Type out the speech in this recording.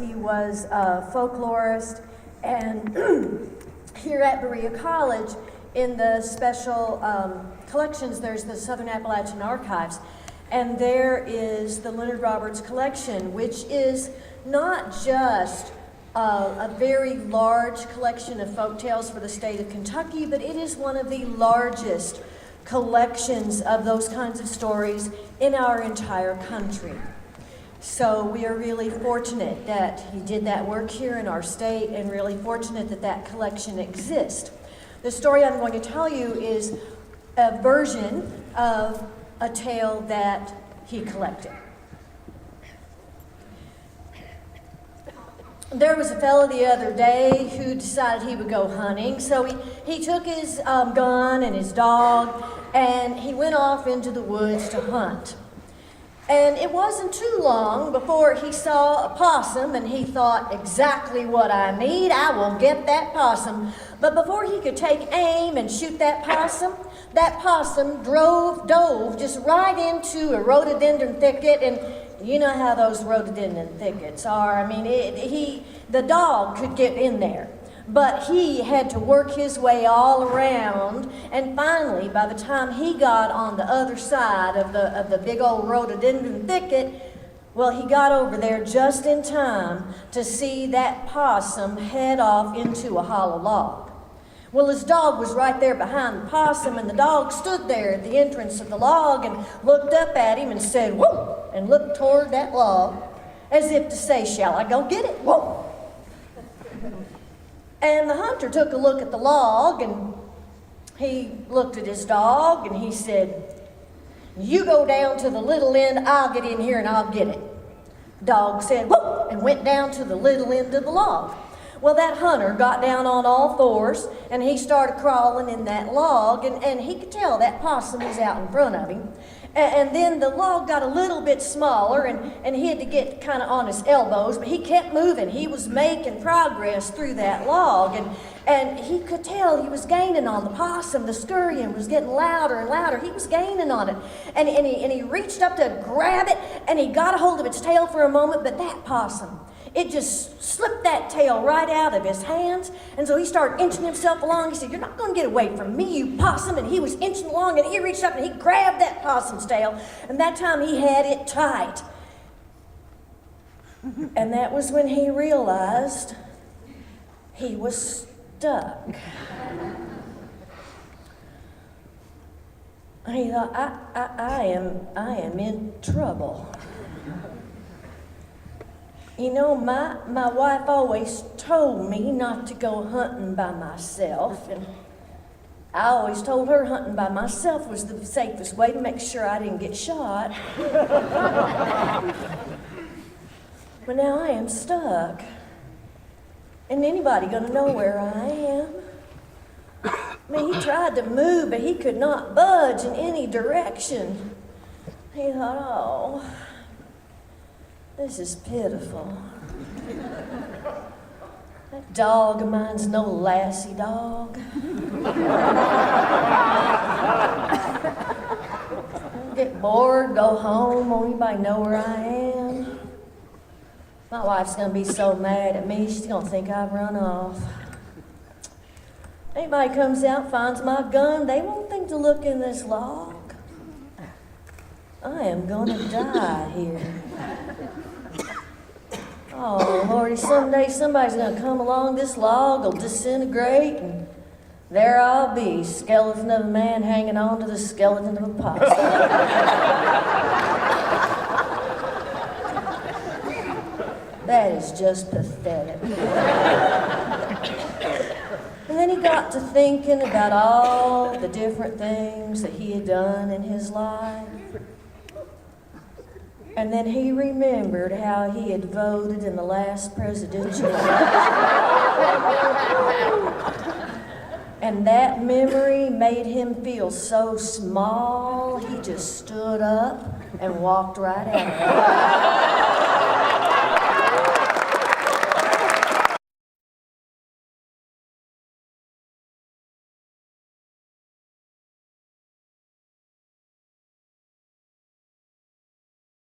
He was a folklorist, and here at Berea College, in the special collections, there's the Southern Appalachian Archives, and there is the Leonard Roberts collection, which is not just a very large collection of folk tales for the state of Kentucky, but it is one of the largest collections of those kinds of stories in our entire country. So we are really fortunate that he did that work here in our state, and really fortunate that that collection exists. The story I'm going to tell you is a version of a tale that he collected. There was a fellow the other day who decided he would go hunting, so he took his gun and his dog, and he went off into the woods to hunt. And it wasn't too long before he saw a possum, and he thought, exactly what I need, I will get that possum. But before he could take aim and shoot that possum dove just right into a rhododendron thicket, and you know how those rhododendron thickets are. I mean, the dog could get in there, but he had to work his way all around, and finally, by the time he got on the other side of the big old rhododendron thicket, well, he got over there just in time to see that possum head off into a hollow log. Well, his dog was right there behind the possum, and the dog stood there at the entrance of the log and looked up at him and said, "Whoa," and looked toward that log as if to say, "Shall I go get it? Whoa." And the hunter took a look at the log, and he looked at his dog, and he said, "You go down to the little end, I'll get in here and I'll get it." Dog said, "Whoa," and went down to the little end of the log. Well, that hunter got down on all fours, and he started crawling in that log, and he could tell that possum was out in front of him. And then the log got a little bit smaller, and he had to get kind of on his elbows, but he kept moving. He was making progress through that log, and he could tell he was gaining on the possum. The scurrying was getting louder and louder. He was gaining on it, and he reached up to grab it, and he got a hold of its tail for a moment, but that possum, it just slipped that tail right out of his hands, and so he started inching himself along. He said, "You're not going to get away from me, you possum," and he was inching along, and he reached up and he grabbed that possum's tail, and that time he had it tight. And that was when he realized he was stuck. And he thought, I am in trouble. You know, my wife always told me not to go hunting by myself, and I always told her hunting by myself was the safest way to make sure I didn't get shot. But now I am stuck. Ain't anybody gonna know where I am? I mean, he tried to move, but he could not budge in any direction. He thought, oh, this is pitiful. That dog of mine's no lassie dog. Get bored, go home, won't anybody know where I am? My wife's gonna be so mad at me, she's gonna think I've run off. Anybody comes out, finds my gun, they won't think to look in this log. I am gonna die here. Oh, Lordy, someday somebody's gonna come along, this log will disintegrate, and there I'll be, skeleton of a man hanging on to the skeleton of a possum. That is just pathetic. And then he got to thinking about all the different things that he had done in his life. And then he remembered how he had voted in the last presidential election. And that memory made him feel so small, he just stood up and walked right out.